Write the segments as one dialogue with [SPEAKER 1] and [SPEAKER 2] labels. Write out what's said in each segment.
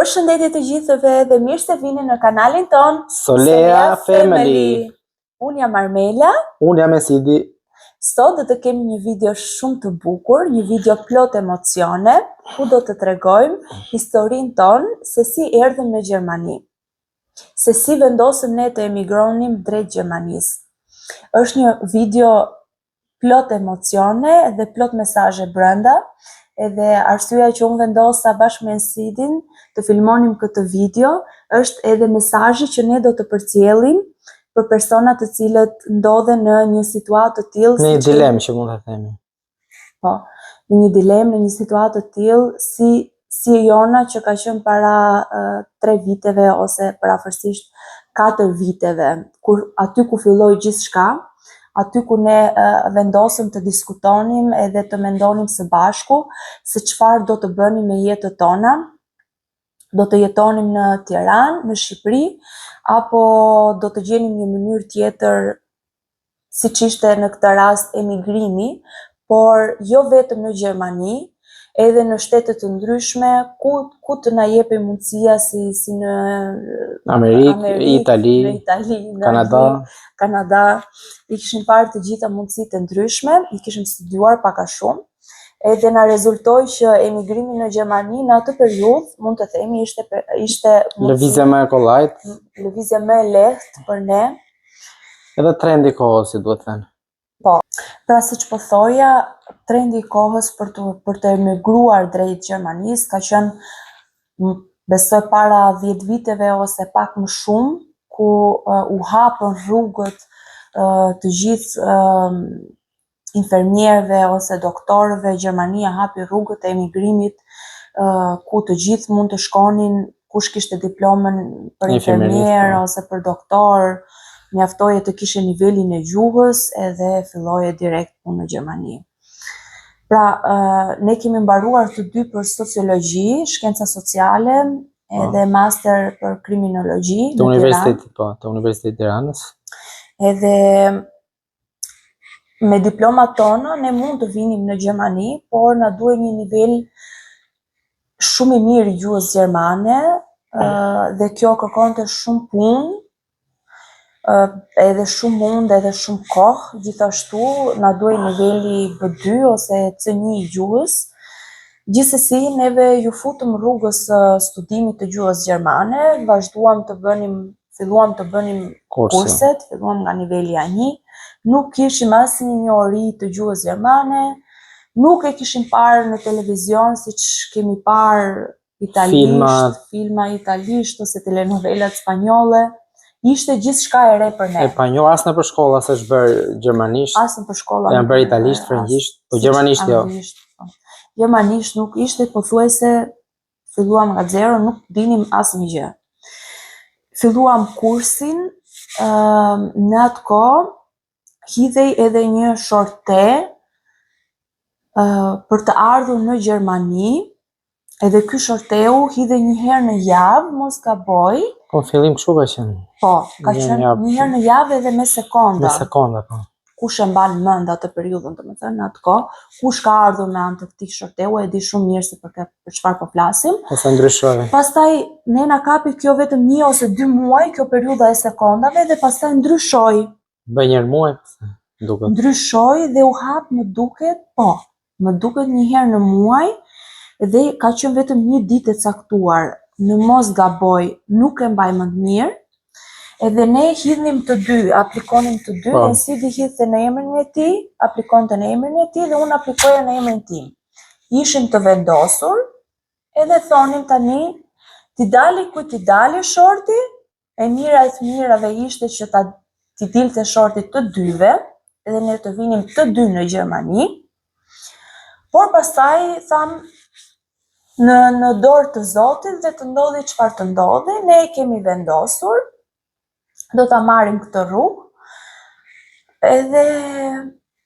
[SPEAKER 1] Përshëndetje të gjithëve dhe mirë se vini në kanalin ton
[SPEAKER 2] Solea Family.
[SPEAKER 1] Unë jam Armela.
[SPEAKER 2] Unë jam Esidi.
[SPEAKER 1] Sot do të kemi një video shumë të bukur, një video plot emocione, ku do të tregojmë historinë tonë se si erdhëm në Gjermani, se si vendosëm ne të emigronim drejt Gjermanisë. Është një video plot emocione dhe plot mesazhe brenda. Edhe arsyeja që unë vendosa bashkë me Esidin të filmonim këtë video është edhe mesazhi që ne do të përcjellim për persona të cilët ndodhen në një situatë të tillë,
[SPEAKER 2] në një dilemë që mund ta themi.
[SPEAKER 1] Po, në një dilemë, në një situatë të tillë si e jona që ka qenë para 3 viteve ose parafërsisht 4 viteve, aty ku filloi gjithçka. Aty ku ne vendosëm të diskutonim edhe të mendonim së bashku se çfarë do të bënim me jetën tona. Do të jetonim në Tiranë, në Shqipëri, apo do të gjenim një mënyrë tjetër, siç ishte në këtë rast emigrimi, por jo vetëm në Gjermani, edhe në shtete të ndryshme ku të na jepi mundësia si në
[SPEAKER 2] Amerikë, Itali,
[SPEAKER 1] në Itali,
[SPEAKER 2] në
[SPEAKER 1] Kanada, i kishim parë të gjitha mundësitë e ndryshme, i kishim studiuar pak a shumë, edhe na rezultoi që emigrimi në Gjermani në atë periudhë mund të themi ishte
[SPEAKER 2] lëvizja më e kollajt,
[SPEAKER 1] lëvizja më e lehtë për ne.
[SPEAKER 2] Edhe trendi i kohës, si duhet thënë.
[SPEAKER 1] Po, pra siç po thoja, trendi i kohës për të emigruar drejt Gjermanisë ka qenë, besoj para 10 viteve ose pak më shumë, ku u hapën rrugët të gjithë infermierëve ose doktorëve. Gjermania hapi rrugët e emigrimit, ku të gjithë mund të shkonin, kush kishte diplomën për infermier ose për doktor, mjaftoje të kishe nivelin e gjuhës edhe filloje direkt punë në Gjermani. Pra, ne kemi mbaruar të dy për sociologji, shkenca sociale, edhe master për kriminologji
[SPEAKER 2] të Universitetit, të Universitetit Tiranës.
[SPEAKER 1] Edhe me diplomat tona ne mund të vinim në Gjermani, por na duhet një nivel shumë i mirë i gjuhës gjermane, dhe kjo kërkonte shumë punë, edhe shumë mund edhe shumë kohë. Gjithashtu na duhej niveli B2 ose C1 i gjuhës. Gjithsesi neve ju futëm rrugës së studimit të gjuhës gjermane, filluam të bënim kurset, filluam nga niveli A1, nuk kishim asnjë njohuri të gjuhës gjermane, nuk e kishim parë në televizion siç kemi parë filma italisht ose telenovelat spanjolle. Ishte gjithçka e re për ne.
[SPEAKER 2] E pa njoh as në për shkolla se është bërë gjermanisht.
[SPEAKER 1] As në për shkolla.
[SPEAKER 2] Janë bërë italisht, frëngjisht, po gjermanisht jo.
[SPEAKER 1] Gjermanisht nuk ishte, pothuajse filluam nga zero, nuk dinim asnjë gjë. Filluam kursin, në atë kohë hidhej edhe një shorte për të ardhur në Gjermani, edhe ky shorteu hidhej një herë në javë, mos gaboj.
[SPEAKER 2] Po fillim kështu ka qenë.
[SPEAKER 1] Po, ka qenë një herë në javë edhe me sekonda.
[SPEAKER 2] Me sekonda, po.
[SPEAKER 1] Kush e mban mend atë periudhën, domethënë në atë kohë, kush ka ardhur me anë të këtij shorteu e di shumë mirë se për çfarë po flasim.
[SPEAKER 2] Ose ndryshoi.
[SPEAKER 1] Pastaj ne na kapi kjo vetëm 1 ose 2 muaj, kjo periudha e sekondave, dhe pastaj ndryshoi.
[SPEAKER 2] Bëj një muaj, duket.
[SPEAKER 1] Ndryshoi dhe u hap, më duket një herë në muaj, dhe ka qenë vetëm një ditë e caktuar. Në mos gaboj, nuk e mbaj mend mirë, edhe ne hidhnim të dy, aplikonim të dy, e Sidi hidhte në emrin e tij, aplikonte në emrin e tij dhe unë aplikoja në emrin tim. Ishim të vendosur, edhe thonim tani, ti dali ku ti dali shorti, e mira e të mirave ishte që ti dilte shorti të dyve, edhe ne të vinim të dy në Gjermani, por pastaj tham, në dorë të Zotit dhe të ndodhi çfarë të ndodhi, ne kemi vendosur, do ta marrim këtë rrugë, edhe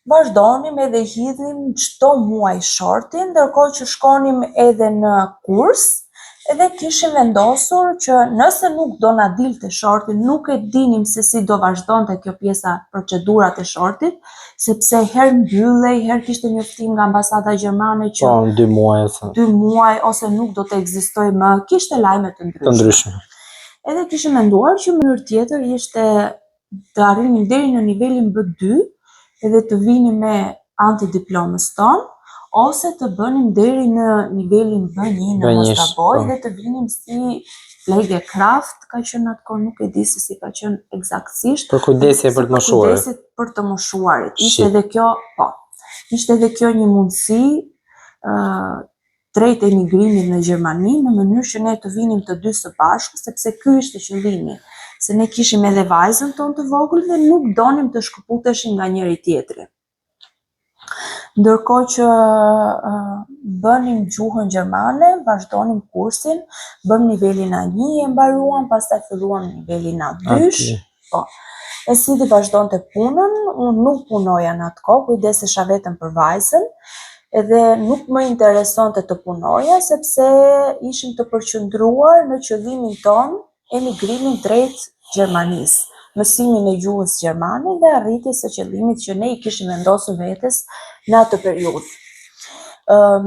[SPEAKER 1] vazhdonim edhe hidhnim çdo muaj shortin, ndërkohë që shkonim edhe në kurs, Edhe kishim vendosur që nëse nuk do na dilte shorti, nuk e dinim se si do vazhdonte kjo pjesa procedurat e shortit, sepse herë mbyllej, herë kishte njoftim nga ambasada gjermane që
[SPEAKER 2] Po, 2 muaj ose
[SPEAKER 1] 2 muaj ose nuk do të ekzistojë më, kishte lajme të
[SPEAKER 2] të ndryshme.
[SPEAKER 1] Edhe kishim menduar që mënyrë tjetër ishte të arrinim deri në nivelin B2 edhe të vinim me antidiplomës tonë, ose të bënim deri në nivelin B1 në mos gaboj dhe të vinim si Pflegekraft, ka qenë atë kohë, nuk e di se si ka qenë eksaktësisht.
[SPEAKER 2] Për kujdesje për të moshuarit.
[SPEAKER 1] Kujdesit për të moshuarit. Ishte edhe kjo, po. Ishte edhe kjo një mundësi drejt emigrimit në Gjermani, në mënyrë që ne të vinim të dy së bashku, sepse ky ishte qëllimi. Se ne kishim edhe vajzën tonë të vogël dhe nuk donim të shkëputeshim nga njëri tjetri. Ndërkohë që bënim gjuhën gjermane, vazhdonim kursin, bëm nivelin A1 e mbaruam, pastaj filluam nivelin A2. Po. E si të vazhdonte punën, unë nuk punoja në atë kohë, kujdesesha vetëm për vajzën, edhe nuk më interesonte të punoja, sepse ishim të përqendruar në qëllimin tonë, emigrimin drejt Gjermanisë, mësimin e gjuhës gjermane dhe arritjes së qëllimit që ne i kishim vendosur vetes në atë periudhë.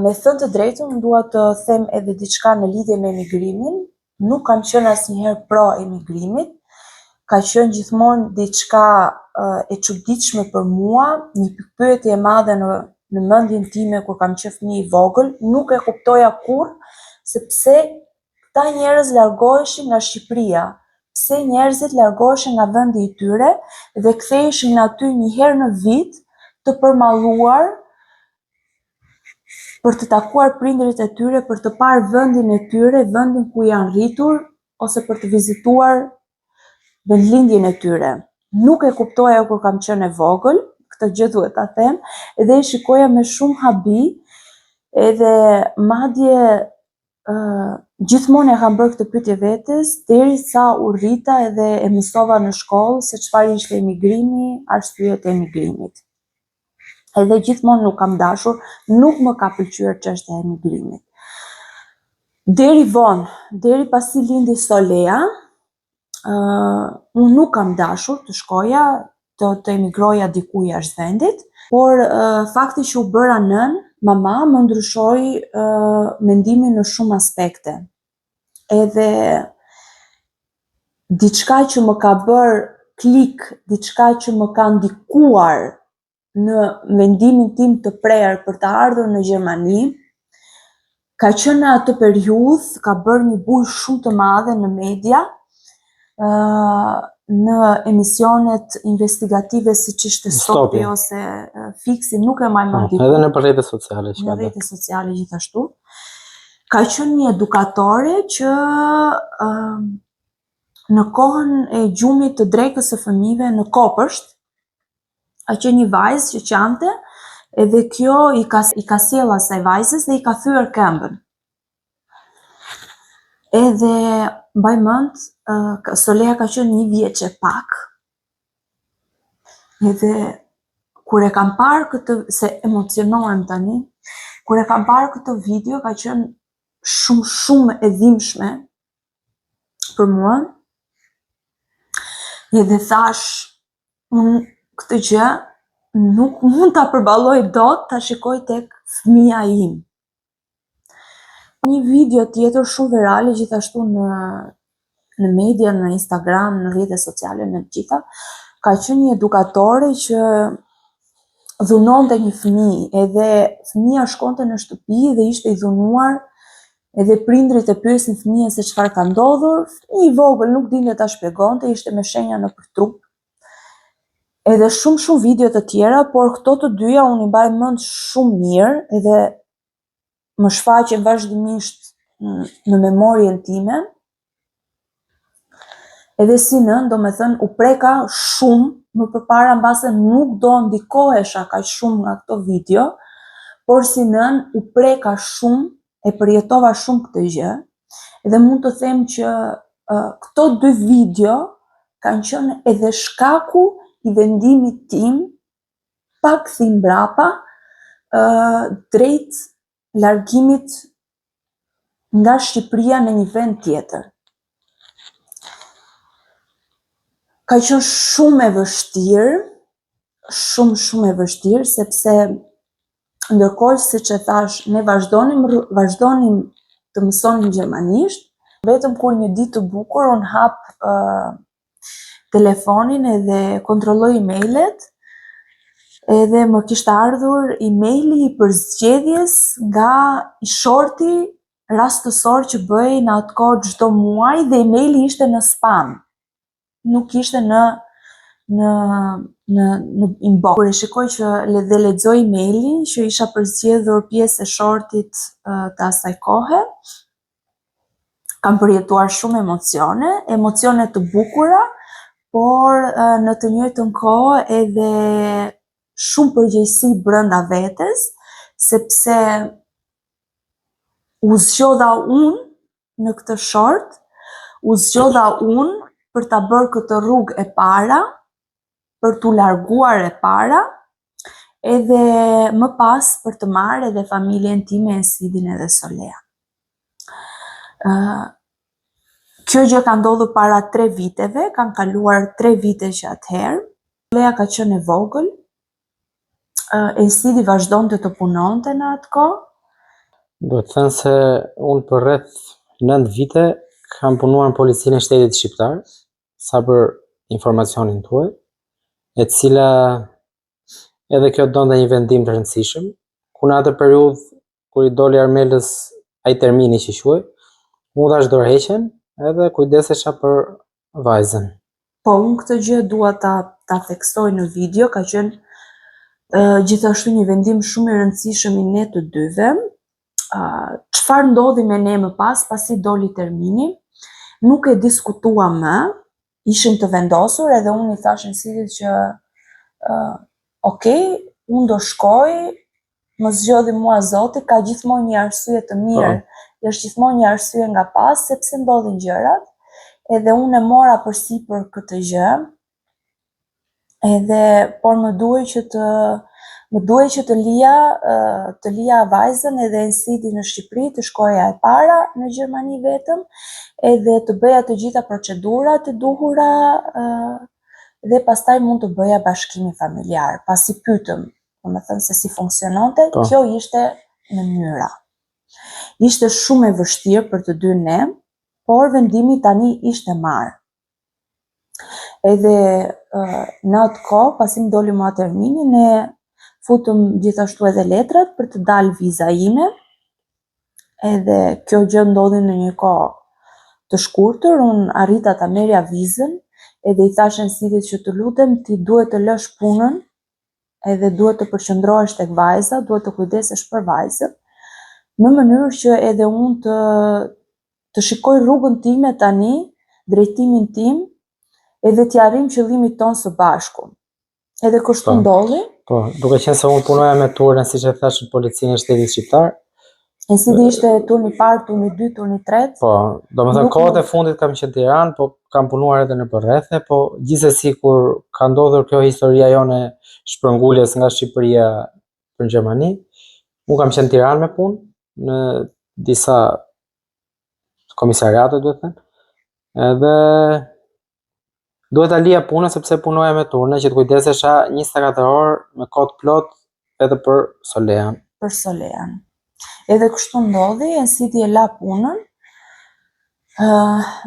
[SPEAKER 1] Me thënë të drejtën, dua të them edhe diçka në lidhje me emigrimin. Nuk kam qenë asnjëherë pro emigrimit. Ka qenë gjithmonë diçka e çuditshme për mua, një pikpyetje e madhe në mendjen time kur kam qenë fëmijë i vogël, nuk e kuptoja kurrë se pse këta njerëz largoheshin nga Shqipëria. Pse njerëzit largoheshin nga vendi i tyre dhe ktheheshin aty një herë në vit të përmalluar, për të takuar prindërit e tyre, për të parë vendin e tyre, vendin ku janë rritur, ose për të vizituar vendlindjen e tyre. Nuk e kuptoja kur kam qenë e vogël, këtë gjë duhet ta them, edhe e shikoja me shumë habi, edhe madje gjithmonë e kam bërë këtë pyetje vetes, derisa u rrita edhe e mësova në shkollë se çfarë ishte emigrimi, arsyet e emigrimit. Edhe gjithmonë nuk kam dashur, nuk më ka pëlqyer çështja e emigrimit. Deri vonë, deri pasi lindi Solea, unë nuk kam dashur të shkoja, të emigroja diku jashtë vendit, por fakti që u bëra nën, mama më ndryshoi mendimin në shumë aspekte. Edhe diçka që më ka bërë klik, diçka që më ka ndikuar në mendimin tim të prerë për të ardhur në Gjermani, ka qenë në atë periudhë, ka bërë një bujë shumë të madhe në media, në emisionet investigative siç ishte Stopi ose Fiksi, nuk e mbaj mend.
[SPEAKER 2] Edhe në rrjetet sociale.
[SPEAKER 1] Në rrjetet sociale gjithashtu. Ka qenë një edukatore që në kohën e gjumit të drekës së fëmijëve në Kopësht, ka qenë një vajzë që qante, edhe kjo i ka sjell asaj vajzës dhe i ka thyer këmbën. Edhe mbaj mend, Solea ka qenë 1 vjeç e pak. Edhe kur e kam parë këtë, se emocionohem tani, kur e kam parë këtë video, ka qenë shumë e dhimbshme për mua. Edhe thash, unë këtë gjë nuk mund ta përballoj dot, ta shikoj tek fëmia im. Një video tjetër shumë virale gjithashtu në media, në Instagram, në rrjetet sociale, në të gjitha, ka qenë një edukatore që dhunonte një fëmijë, edhe fëmia shkonte në shtëpi dhe ishte i dhunuar, edhe prindrit e pyesnin fëmijën se çfarë ka ndodhur, fëmijë i vogël nuk dinte ta shpjegonte, ishte me shenja nëpër trup. Edhe shumë video të tjera, por këto të dyja unë i mbaj mend shumë mirë, edhe më shfaqen vazhdimisht në memorien time. Edhe si nën, domethënë u preka shumë, më përpara mbase nuk do ndikohesha kaq shumë nga këto video, por si nën u preka shumë, e përjetova shumë këtë gjë, edhe mund të them që këto 2 video kanë qenë edhe shkaku i vendimit tim pa kthim mbrapa drejt largimit nga Shqipëria në një vend tjetër. Ka qenë shumë e vështirë, shumë e vështirë, sepse ndërkohë, siç e thash, ne vazhdonim të mësonim gjermanisht, vetëm kur një ditë të bukur unë hap telefonin edhe kontrolloj email-et, edhe më kishte ardhur emaili i përzgjedhjes nga i shorti rastësor që bëj në atë kohë çdo muaj, dhe emaili ishte në spam. Nuk ishte në inbox. Kur e shikoj që dhe lexoj emailin që isha përzgjedhur pjesë e shortit të asaj kohe, kam përjetuar shumë emocione të bukura, por në të njëjtën kohë edhe shumë përgjegjësi brenda vetes, sepse u zgjodha unë në këtë short, u zgjodha unë për ta bërë këtë rrugë e para, për t'u larguar e para, edhe më pas për të marrë edhe familjen time, Ensidin edhe Solea. Kjo gjë ka ndodhur para 3 viteve, kanë kaluar 3 vite që atëherë. Solea ka qenë e vogël, Ensidi vazhdonte të punonte në atë kohë.
[SPEAKER 2] Do të thënë se unë për rreth 9 vite kam punuar në policinë e shtetit shqiptar, sa për informacionin tuaj, e cila edhe kjo donte një vendim të rëndësishëm, ku në atë periudhë kur i doli Armelës ai termini që quaj, u dhash dorëheqjen edhe kujdesesha për vajzën.
[SPEAKER 1] Po, unë këtë gjë dua ta theksoj në video, ka qenë gjithashtu një vendim shumë i rëndësishëm i ne të dyve. Çfarë ndodhi me ne më pas, pasi doli termini, nuk e diskutuam më, ishim të vendosur, edhe unë i thash Ensidit që okay, unë do shkoj, më zgjodhi mua Zoti, ka gjithmonë një arsye të mirë, është gjithmonë një arsye nga pas, sepse ndodhin gjërat, edhe unë e mora përsipër këtë gjë, edhe por më duhej që të lija vajzën edhe Ensidin në Shqipëri, të shkoja e para në Gjermani vetëm, edhe të bëja të gjitha procedurat e duhura, dhe pastaj mund të bëja bashkimin familjar. Pasi pyetëm, domethënë se si funksiononte, kjo ishte mënyra. Ishte shumë e vështirë për të dy ne, por vendimi tani ishte marrë. Edhe në atë kohë, pasi më doli mua termini, ne futëm gjithashtu edhe letrat për të dalë viza ime, edhe kjo gjë ndodhi në një kohë të shkurtër, unë arrita ta merja vizën, edhe i thash Ensidit që të lutem ti duhet të lësh punën, edhe duhet të përqendrohesh tek vajza, duhet të kujdesesh për vajzën, në mënyrë që edhe unë të shikoj rrugën time tani, drejtimin tim, edhe t'i arrim qëllimit tonë së bashku. Edhe kështu ndodhi.
[SPEAKER 2] Po, duke qenë se unë punoja me turën, siç e thash, në policinë e shtetit shqiptar.
[SPEAKER 1] Ensidi ishte turni i parë, turni i dytë, turni i tretë.
[SPEAKER 2] Po, domethënë kohët e fundit kam qenë në Tiranë, po kam punuar edhe në përrethë, po gjithsesi kur ka ndodhur kjo historia jone shpërnguljes nga Shqipëria për Gjermani, unë kam qenë në Tiranë me punë, në disa komisariate, duhet të thënë. Edhe duhet ta lija punën sepse punoja me turne, që të kujdesesha 24 orë me kohë plot edhe për Solean.
[SPEAKER 1] Për Solean. Edhe kështu ndodhi, Ensidi e la punën,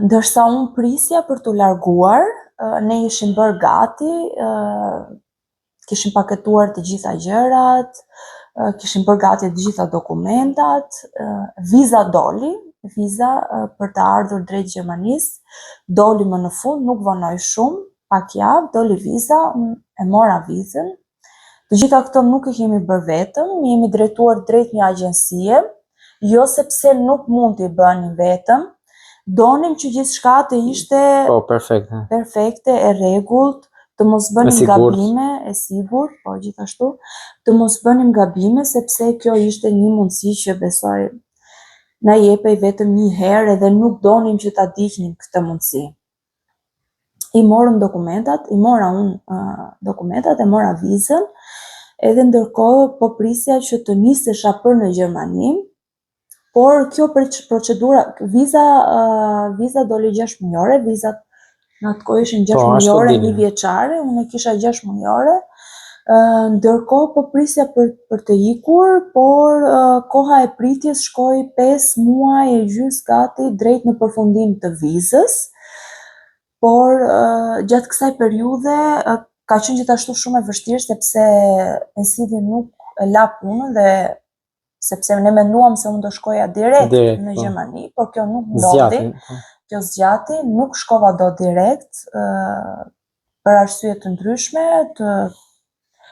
[SPEAKER 1] ndërsa unë prisja për t'u larguar, ne ishim bërë gati, kishim paketuar të gjitha gjërat, kishim bërë gati të gjitha dokumentat, viza doli, viza për të ardhur drejt Gjermanisë, doli më në fund, nuk vonoj shumë, pak javë, doli viza, unë e mora vizën. Të gjitha këto nuk i kemi bërë vetëm, jemi drejtuar drejt një agjencie, jo sepse nuk mund t'i bëni vetëm, donim që gjithçka të ishte perfekte, e rregullt, të mos bënim gabime, e sigurt, po gjithashtu, të mos bënim gabime, sepse kjo ishte një mundësi që besoj na jepej vetëm një herë edhe nuk donim që ta diqnim këtë mundësi. I mora unë dokumentat, e mora vizën, edhe ndërkohë po prisja që të nisesha për në Gjermani, por kjo procedura, viza doli 6 mujore, vizat në atë kohë ishin 6
[SPEAKER 2] Po, ashtu
[SPEAKER 1] mujore,
[SPEAKER 2] dini.
[SPEAKER 1] 1 vjeçare, unë kisha 6 mujore. Ndërkohë po prisja për të ikur, por koha e pritjes shkoi 5 muaj e gjys gati drejt në përfundim të vizës. Por gjatë kësaj periudhe ka qenë gjithashtu shumë e vështirë sepse Ensidi nuk e la punën dhe sepse ne menduam se unë do shkoja direkt në
[SPEAKER 2] po.
[SPEAKER 1] Gjermani, por kjo nuk ndodhi.
[SPEAKER 2] Zgjati. Po.
[SPEAKER 1] Kjo zgjati, nuk shkova dot direkt për arsye të ndryshme, të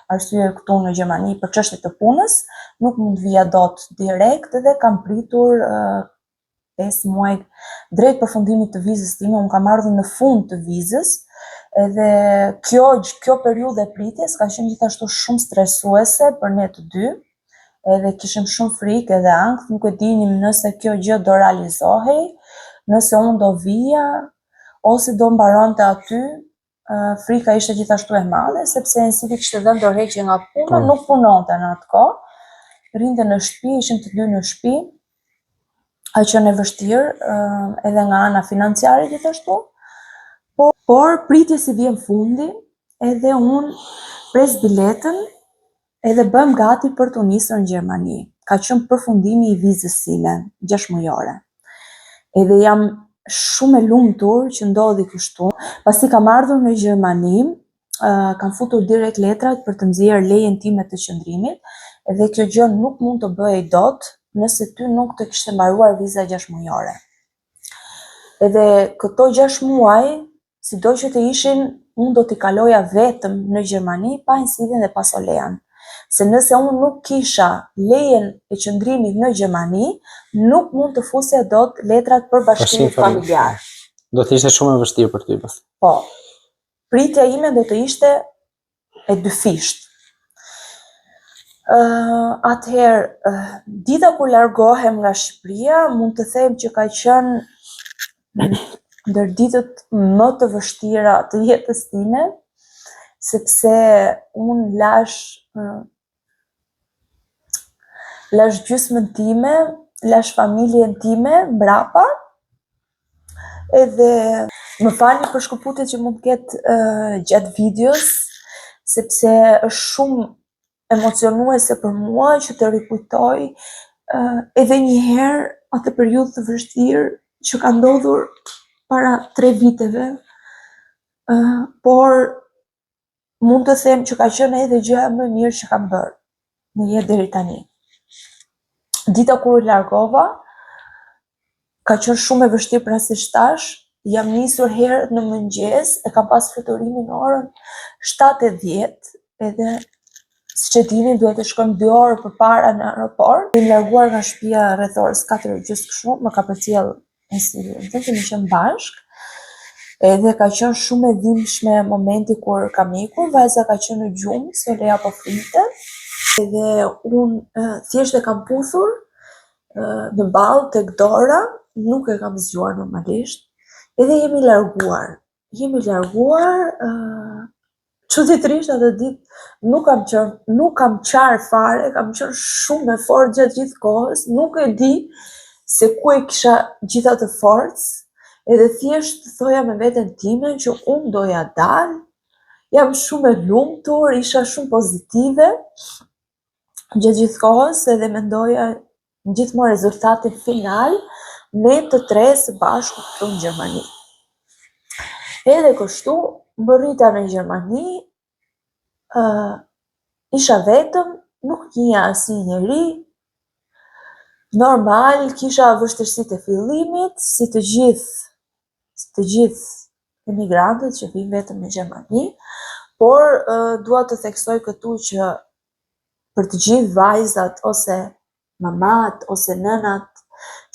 [SPEAKER 1] arsye këtu në Gjermani për çështje të punës, nuk mund vija dot direkt dhe kam pritur 5 muaj drejt përfundimit të vizës time, unë kam ardhur në fund të vizës, edhe kjo periudhë e pritjes ka qenë gjithashtu shumë stresuese për ne të dy, edhe kishim shumë frikë edhe ankth, nuk e dinim nëse kjo gjë do realizohej, nëse unë do vija, ose do mbaronte aty. Frika ishte gjithashtu e madhe, sepse Ensidi kishte dhënë dorëheqje nga puna, nuk punonte në atë kohë, rinte në shtëpi, ishim të dy në shtëpi, ka qenë e vështirë edhe nga ana financiare gjithashtu, por pritje si vjen fundi, edhe unë pres biletën edhe bëm gati për të nisur në Gjermani. Ka qenë përfundimi i vizës sime, 6 mujore. Edhe jam shumë e lumtur që ndodhi kështu. Pasi kam ardhur në Gjermani, kam futur direkt letrat për të nxjerrë lejen time të qëndrimit, edhe kjo gjë nuk mund të bëhej dot nëse ty nuk të kishte mbaruar viza 6 mujore. Edhe këto 6 muaj, sido që të ishin, unë do t'i kaloja vetëm në Gjermani pa Ensidin dhe pa Solean. Se nëse unë nuk kisha lejen e qëndrimit në Gjermani, nuk mund të fusja dot letrat për bashkimit familjar.
[SPEAKER 2] Do të ishte shumë e vështirë për ty pas.
[SPEAKER 1] Po. Pritja ime do të ishte e dyfisht. Atëherë, dita kur largohem nga Shqipëria, mund të them që ka qenë ndër ditët më të vështira të jetës time, sepse unë lash gjysmën time, lash familjen time mbrapa, edhe më falni për shkëputjet që mund të ketë gjatë videos, sepse është shumë emocionuese për mua që të rikujtoj edhe një herë atë periudhë të vështirë që ka ndodhur para 3 viteve, por mund të them që ka qenë edhe gjëja më e mirë që kam bërë në jetë deri tani. Dita kur u largova, ka qenë shumë e vështirë pra si thash, jam nisur herët në mëngjes, e kam pas fluturimin në orën 7:10, edhe siç e dini duhet të shkojmë 2 orë përpara në aeroport. Jam larguar nga shtëpia rreth orës 4:30 kështu, më ka përcjell Ensidi, dhe kemi qenë bashkë. Edhe ka qenë shumë e dhimbshme momenti kur kam ikur, vajza ka qenë në gjumë, Solea po flinte, edhe unë thjesht e kam puthur në ballë tek dora, nuk e kam zgjuar normalisht, edhe jemi larguar. Çuditërisht atë ditë nuk kam qarë fare, kam qenë shumë e fortë gjatë gjithë kohës, nuk e di se ku e kisha gjithë atë forcë, edhe thjesht thoja me veten time që unë doja dal, jam shumë e lumtur, isha shumë pozitive gjatë gjithë kohës, edhe mendoja gjithmonë rezultatin final, ne të tre së bashku këtu në Gjermani. Edhe kështu, mbërrita në Gjermani, isha vetëm, nuk njihja asnjë njeri, normal, kisha vështirësitë e fillimit, si të gjithë emigrantët që vinë vetëm në Gjermani, por dua të theksoj këtu që për të gjithë vajzat ose mamat ose nënat,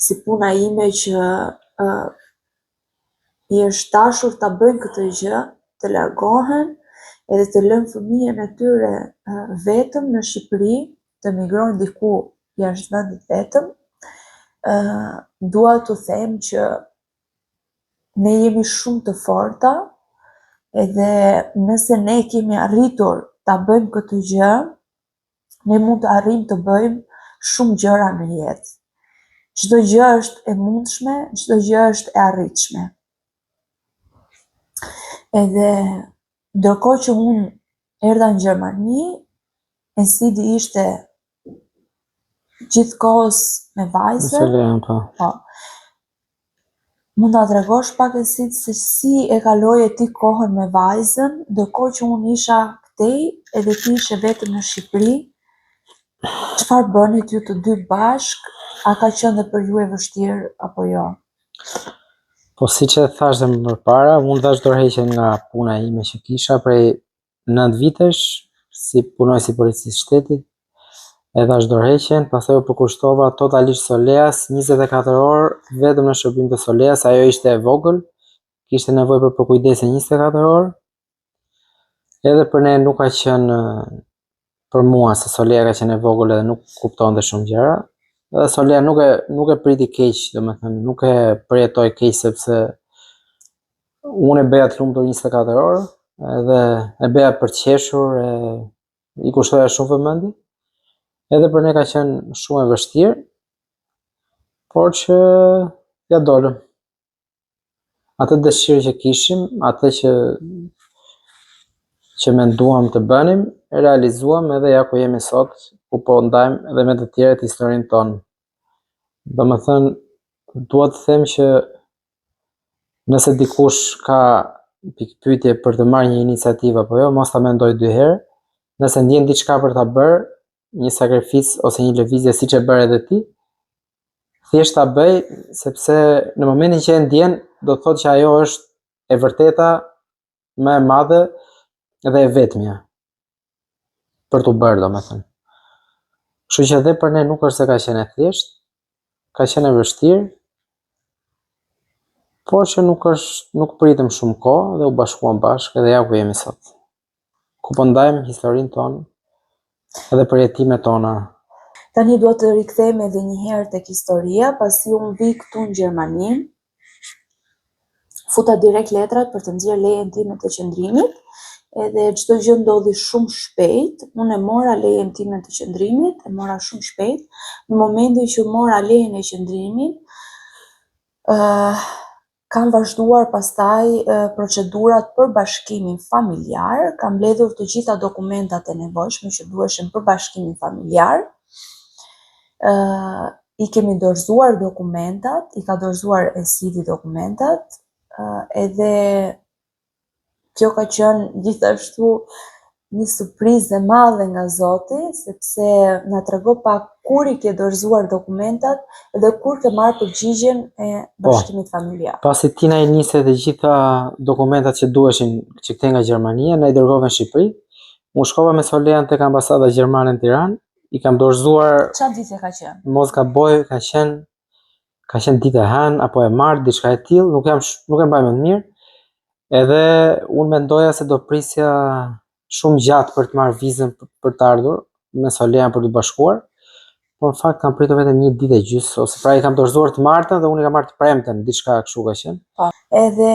[SPEAKER 1] si puna ime që i është dashur ta bëjnë këtë gjë, të largohen edhe të lënë fëmijën e tyre vetëm në Shqipëri, të migrojnë diku jashtë vendit vetëm, dua të them që ne jemi shumë të forta, edhe nëse ne kemi arritur ta bëjmë këtë gjë, ne mund të arrijmë të bëjmë shumë gjëra në jetë. çdo gjë është e mundshme, çdo gjë është e arritshme. Edhe ndërkohë që unë erdha në Gjermani, Ensidi ishte gjithkohës me vajzën.
[SPEAKER 2] Se lejon, po.
[SPEAKER 1] Po. Mund ta tregosh pak Ensid se si e kaloje ti kohën me vajzën, ndërkohë që unë isha këtej edhe ti ishe vetëm në Shqipëri, çfarë bënit ju të dy bashk, a ka qenë dhe për ju e vështirë apo jo?
[SPEAKER 2] Po si që thash dhe më përpara, unë dash dorëheqjen nga puna ime që kisha prej 9 vitesh, si punoj si policistë shtetit, e dash dorëheqjen, pastaj u përkushtova totalisht Soleas 24 orë vetëm në shërbim të Soleas, ajo ishte e vogël, kishte nevojë për përkujdesje 24 orë. Edhe për ne nuk ka qenë për mua se Solea ka qenë e vogël edhe nuk kuptonte shumë gjëra. Edhe Solea nuk e priti keq, domethënë nuk e përjetoi keq sepse unë e beja të lumtur 24 orë, edhe e beja për të qeshur, i kushtoja shumë vëmendje. Edhe për ne ka qenë shumë e vështirë, por që ja dolëm. Atë dëshirë që kishim, atë që menduam të bënim, e realizuam edhe ja ku jemi sot, ku po ndajmë edhe me të tjerët historinë tonë. Domethënë, dua të them që nëse dikush ka pikpyetje për të marrë një iniciativë apo jo, mos ta mendoj 2 herë. Nëse ndjen diçka për ta bërë, një sakrificë ose një lëvizje siç e bëre edhe ti, thjesht ta bëj sepse në momentin që e ndjen, do të thotë që ajo është e vërteta, më e madhe dhe e vetmja për t'u bërë, domethënë. Kështu që edhe për ne nuk është se ka qenë e thjeshtë, ka qenë e vështirë, por që nuk pritëm shumë kohë dhe u bashkuam bashkë edhe ja ku jemi sot. Ku po ndajmë historinë tonë edhe përjetimet tona.
[SPEAKER 1] Tani dua të rikthehemi edhe një herë tek historia, pasi unë vi këtu në Gjermani, futa direkt letrat për të nxjerrë lejen time të qëndrimit, edhe çdo gjë ndodhi shumë shpejt. Unë e mora lejen time të qëndrimit, e mora shumë shpejt. Në momentin që mora lejen e qëndrimit, kam vazhduar pastaj procedurat për bashkimin familjar, kam mbledhur të gjitha dokumentat e nevojshme që duheshin për bashkimin familjar. I kemi dorëzuar dokumentat, i ka dorëzuar Ensidi dokumentat, edhe kjo ka qenë gjithashtu një surprizë e madhe nga Zoti, sepse na trego pak kur i ke dorëzuar dokumentat dhe kur ke marrë përgjigjen e bashkimit familjar.
[SPEAKER 2] Pasi ti na i niste të gjitha dokumentat që duheshin që kthej nga Gjermania, na i dërgove në Shqipëri. Unë shkova me Solean tek ambasada gjermane në Tiranë, i kam dorëzuar.
[SPEAKER 1] Çfarë ditë ka qenë?
[SPEAKER 2] Mos gaboj, ka qenë ditë e hënë apo e martë, diçka e tillë, nuk e mbaj mend mirë. Edhe unë mendoja se do prisja shumë gjatë për të marrë vizën për të ardhur me Solean për të bashkuar, por në fakt kam pritur vetëm 1 ditë e gjys, ose pra i kam dorëzuar të martën dhe unë i kam marrë të premten, diçka kështu ka qenë.
[SPEAKER 1] Po. Edhe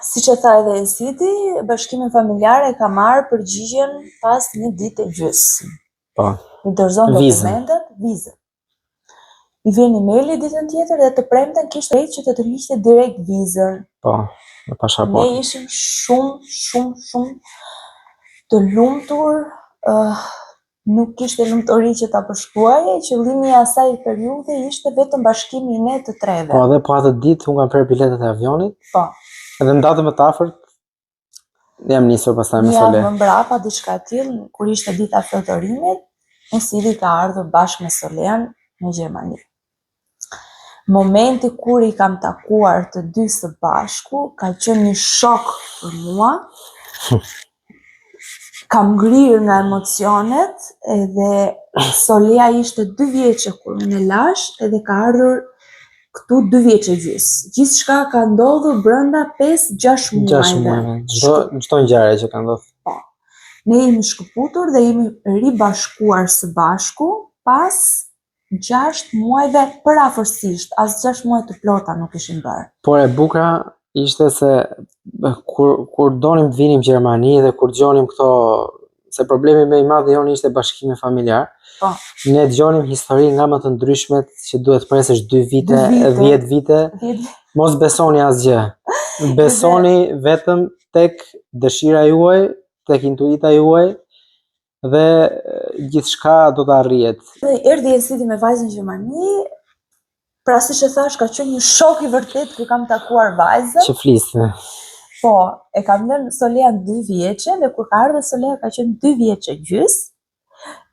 [SPEAKER 1] siç e tha edhe Ensidi, bashkimi familjar e ka marrë përgjigjen pas 1 ditë e gjys.
[SPEAKER 2] Po.
[SPEAKER 1] I dorëzon dokumentet, vizën. I vjen emaili ditën tjetër dhe të premten kishte drejt që të tërhiqte direkt vizën.
[SPEAKER 2] Po, me pasaportë.
[SPEAKER 1] Ne ishim shumë të lumtur, nuk kishte lumturi që ta përshkruaje, qëllimi i asaj periudhe ishte vetëm bashkimi i ne të treve.
[SPEAKER 2] Po, edhe po atë ditë unë kam prerë biletat e avionit.
[SPEAKER 1] Po.
[SPEAKER 2] Edhe në datën më të afërt jam nisur pastaj me Solean.
[SPEAKER 1] Më mbrapa diçka e tillë, kur ishte dita fluturimit, Ensidi ka ardhur bashkë me Solean në Gjermani. Momenti kur i kam takuar të dy së bashku, ka qenë një shok për mua. Kam ngrirë nga emocionet, edhe Solea ishte 2 vjeçe kur unë e lash, edhe ka ardhur këtu 2 vjeçe gjys. Gjithçka ka ndodhur brenda 5-6 muajve.
[SPEAKER 2] 6 muajve. Çdo ngjarje që ka ndodhur.
[SPEAKER 1] Po. Ne jemi shkëputur dhe jemi ribashkuar së bashku pas 6 muajve përafërsisht, as 6 muaj të plota nuk ishin bërë.
[SPEAKER 2] Por e bukra ishte se kur donim të vinim në Gjermani dhe kur dëgjonim këto se problemi më i madh i jonë ishte bashkimi familjar.
[SPEAKER 1] Po.
[SPEAKER 2] Ne dëgjonim histori nga më të ndryshmet që duhet presësh 2 vite, 10 vite. Mos besoni asgjë. Besoni vetëm tek dëshira juaj, tek intuita juaj dhe gjithçka do të arrihet.
[SPEAKER 1] Erdhi Elsidi me vajzën Gjermani. Pra si që thash, ka qenë një shok i vërtet kur kam takuar vajzën.
[SPEAKER 2] Që fliste.
[SPEAKER 1] Po, e kam lënë Solea 2 vjeçe dhe kur ka ardhur Solea ka qenë 2 vjeçe gjys.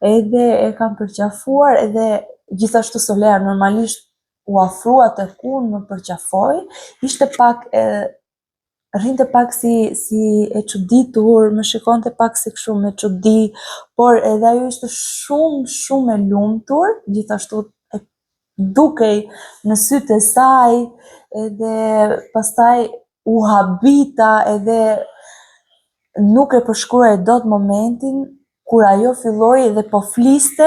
[SPEAKER 1] Edhe e kam përqafuar edhe gjithashtu Solea normalisht u afrua tek unë, më përqafoi. Ishte pak rrinte pak si e çuditur, më shikonte pak si kështu me çudi, por edhe ajo ishte shumë e lumtur, gjithashtu dukej në sytë e saj, edhe pastaj u habita edhe nuk e përshkruaj dot momentin kur ajo filloi dhe po fliste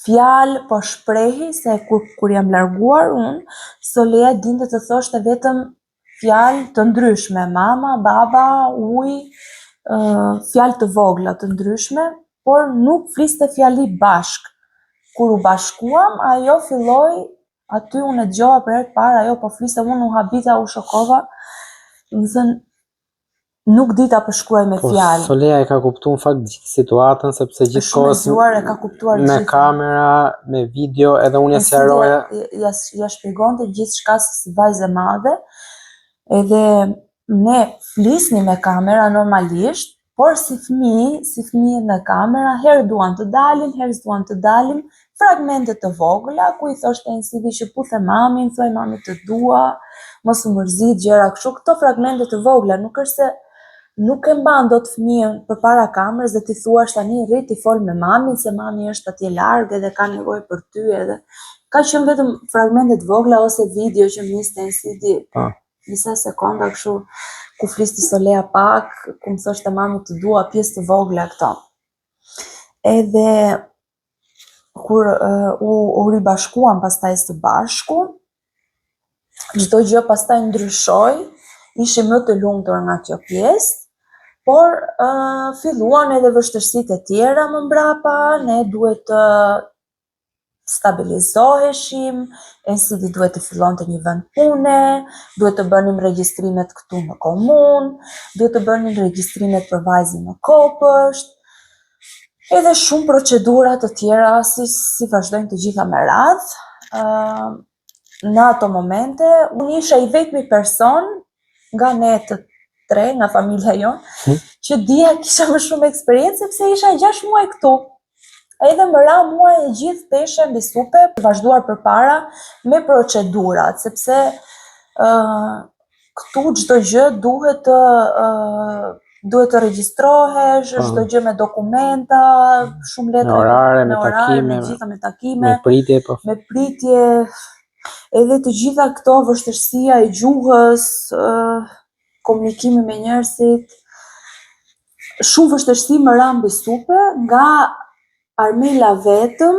[SPEAKER 1] fjalë, po shprehi se kur jam larguar unë, Solea dinte të thoshte vetëm fjalë të ndryshme, mama, baba, ujë, fjalë të vogla të ndryshme, por nuk fliste fjali bashk. Kur u bashkuam, ajo filloi, aty unë e dëgjova për herë të parë, ajo po fliste, unë u habita, u shokova, më thënë, nuk di ta përshkruaj me fjalë.
[SPEAKER 2] Solea e ka kuptuar në fakt gjithë situatën, sepse gjithkohës
[SPEAKER 1] e ka kuptuar
[SPEAKER 2] me kamera, me video, edhe unë ja sqaroja.
[SPEAKER 1] Ja shpjegonte gjithçka si vajzë e madhe, edhe ne flisnim me kamera normalisht, por si fëmijët në kamera, herë duan të dalin, herë s'duan të dalin, fragmente të vogla, ku i thoshte Elsidi që puthe mamin, thuaj mami të dua, mos u mërzit, gjëra kështu, këto fragmente të vogla, nuk është se nuk e mban dot fëmijën përpara kamerës dhe ti thuash tani rri ti fol me mamin se mami është atje larg edhe ka nevojë për ty edhe ka qenë vetëm fragmente të vogla ose video që më niste Elsidi disa sekonda kështu ku flisti Solea pak, ku më thoshte mami të dua, pjesë të vogla këto. Edhe kur u ribashkuam pastaj së bashku, çdo gjë pastaj ndryshoi, ishim më të lumtur nga kjo pjesë, por filluan edhe vështirësitë e tjera më mbrapa, ne duhet të stabilizoheshim, Elsidi duhet të fillonte një vend pune, duhet të bënim regjistrimet këtu në komunë, duhet të bënim regjistrimet për vajzën në Kopësht, edhe shumë procedura të tjera si vazhdojnë të gjitha me radhë. Në ato momente, unë isha i vetmi person nga ne të tre, nga familja jonë, që dija kisha më shumë eksperiencë, sepse isha 6 muaj këtu. Edhe më ra mua e gjithë peshe mbi supe, vazhduar përpara me procedurat, sepse këtu çdo gjë duhet të regjistrohesh, çdo gjë me dokumenta, shumë letra,
[SPEAKER 2] me orare, me
[SPEAKER 1] gjitha me takime,
[SPEAKER 2] me
[SPEAKER 1] pritje, edhe të gjitha këto vështirësia e gjuhës, komunikimi me njerëzit, shumë vështirësi më ra mbi supe nga Armela vetëm,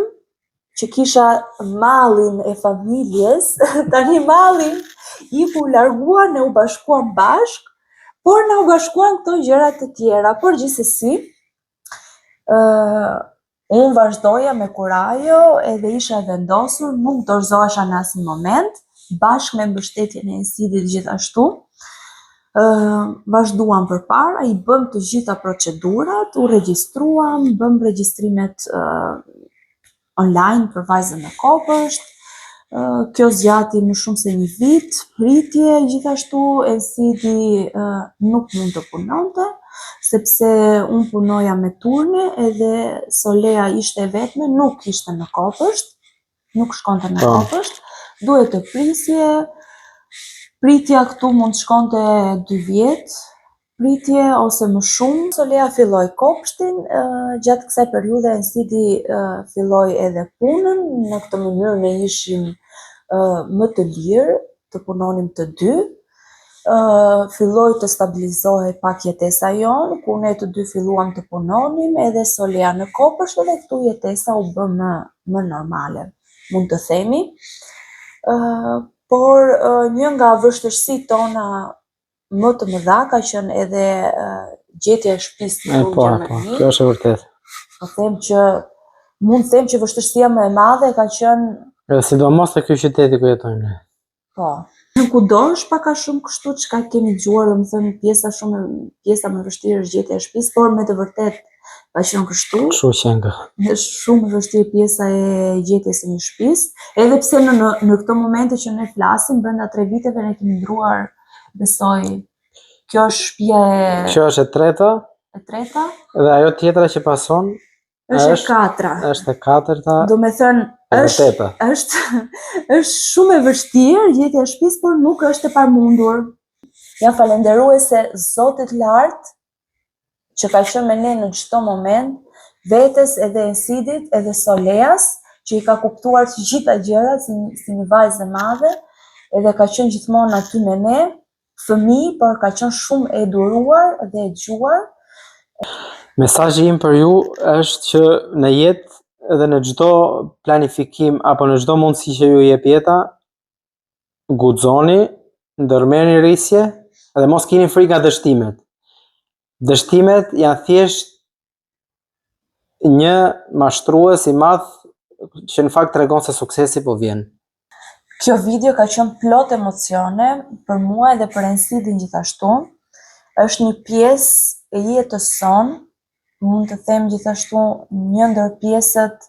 [SPEAKER 1] që kisha mallin e familjes, tani mallin iku larguar, ne u bashkuam bashk, por na u bashkuan këto gjërat të tjera, por gjithsesi, unë vazhdoja me kurajo edhe isha e vendosur, nuk dorëzohesha në asnjë moment, bashkë me mbështetjen e Elsidit gjithashtu, vazhduam përpara, i bëm të gjitha procedurat, u regjistruam, bëm regjistrimet online për vajzën në Kopësht, kjo zgjati më shumë se 1 vit, pritje gjithashtu, Elsidi nuk mund të punonte, sepse unë punoja me turne edhe Solea ishte e vetme, nuk ishte në Kopësht, nuk shkonte në Kopësht, duhet të prisje, pritja këtu mund të shkonte 2 vjet, pritje ose më shumë. Solea filloi Kopshtin, gjatë kësaj periudhe Elsidi filloi edhe punën, në këtë mënyrë ne ishim më të lirë, të punonim të dy, filloi të stabilizohej pak jetesa jonë, ku ne të dy filluam të punonim, edhe Solea në Kopësht, edhe këtu jetesa u bë më normale, mund të themi. Por një nga vështirësitë tona më të mëdha ka qenë edhe gjetja e shtëpisë në
[SPEAKER 2] Po,
[SPEAKER 1] Gjermani.
[SPEAKER 2] kjo është e vërtet.
[SPEAKER 1] Mund të them që vështirësia më e madhe ka qenë,
[SPEAKER 2] Edhe sidomos te ky qyteti ku jetojmë ne.
[SPEAKER 1] po. Në kudo është pak a shumë kështu çka kemi dëgjuar, domethënë pjesa më e vështirë është gjetja e shtëpisë, por me të vërtet ka qenë kështu.
[SPEAKER 2] Kështu që nga.
[SPEAKER 1] Është shumë e vështirë pjesa e gjetjes së një shtëpisë, edhe pse në këto momente që ne flasim, brenda 3 viteve ne kemi ndruar, besoj, kjo është shtëpia
[SPEAKER 2] Kjo është e treta,
[SPEAKER 1] e treta,
[SPEAKER 2] dhe ajo tjetra që pason
[SPEAKER 1] është e katra.
[SPEAKER 2] është e katërta.
[SPEAKER 1] Do me thënë, është shumë e vështirë gjetja e shtëpisë, por nuk është e pamundur. Jam falenderuese Zotit lart që ka qenë me ne në çdo moment, vetes edhe Ensidit edhe Soleas, që i ka kuptuar të gjitha gjërat si një vajzë e madhe, edhe ka qenë gjithmonë aty me ne, fëmijë, por ka qenë shumë e eduruar dhe e dëgjuar.
[SPEAKER 2] Mesazhi im për ju është që në jetë edhe në çdo planifikim apo në çdo mundësi që ju jep jeta, guxoni, ndërmerrni rrisje dhe mos keni frikë nga dështimet. Dështimet janë thjesht një mashtrues i madh që në fakt tregon se suksesi po vjen.
[SPEAKER 1] Kjo video ka qenë plot emocione për mua edhe për Ensidin gjithashtu. Është një pjesë e jetës sonë, mund të them gjithashtu një ndër pjesët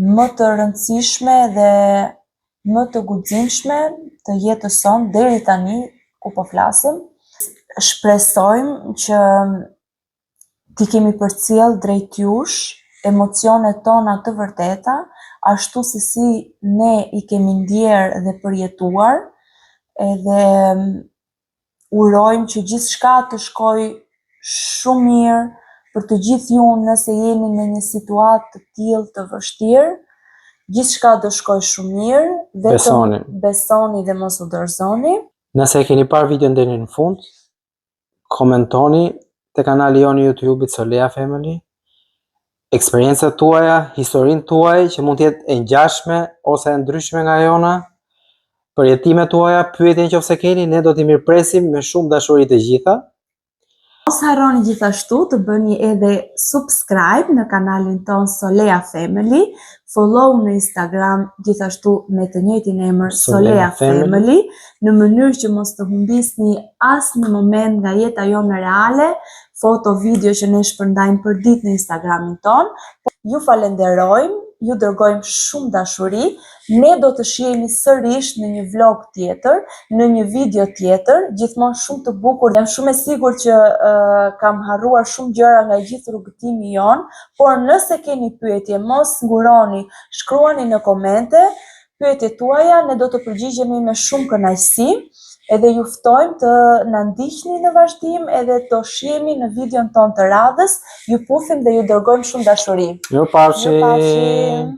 [SPEAKER 1] më të rëndësishme dhe më të guximshme të jetës sonë deri tani ku po flasim. Shpresojmë që ti kemi përcjell drejt jush emocionet tona të vërteta, ashtu se si ne i kemi ndjerë dhe përjetuar, edhe urojmë që gjithçka të shkojë shumë mirë për të gjithë ju nëse jeni në një situatë të tillë të vështirë. Gjithçka do shkojë shumë mirë, vetëm besoni dhe mos u dorëzoni.
[SPEAKER 2] Nëse e keni parë videon deri në fund, komentoni te kanali jonë YouTube-it Solea Family, eksperiencat tuaja, historinë tuaj që mund të jetë e ngjashme ose e ndryshme nga jona, përjetimet tuaja, pyetje nëse keni, ne do t'i mirëpresim me shumë dashuri të gjitha.
[SPEAKER 1] Mos harroni gjithashtu të bëni edhe subscribe në kanalin ton Solea Family, follow në Instagram gjithashtu me të njëjtin emër Solea Family, në mënyrë që mos të humbisni asnjë moment nga jeta jonë reale, foto, video që ne shpërndajmë përditë në Instagramin ton. Ju falenderojmë, ju dërgojmë shumë dashuri. Ne do të shihemi sërish në një vlog tjetër, në një video tjetër, gjithmonë shumë të bukur. Jam shumë e sigurt që kam harruar shumë gjëra nga gjithë rrugëtimi jon, por nëse keni pyetje, mos nguroni, shkruani në komente pyetjet tuaja, ne do të përgjigjemi me shumë kënaqësi. Edhe ju ftojmë të na ndiqni në vazhdim, edhe të shihemi në videon ton të radhës. Ju puthim dhe ju dërgojmë shumë dashuri.
[SPEAKER 2] Mirupafshim.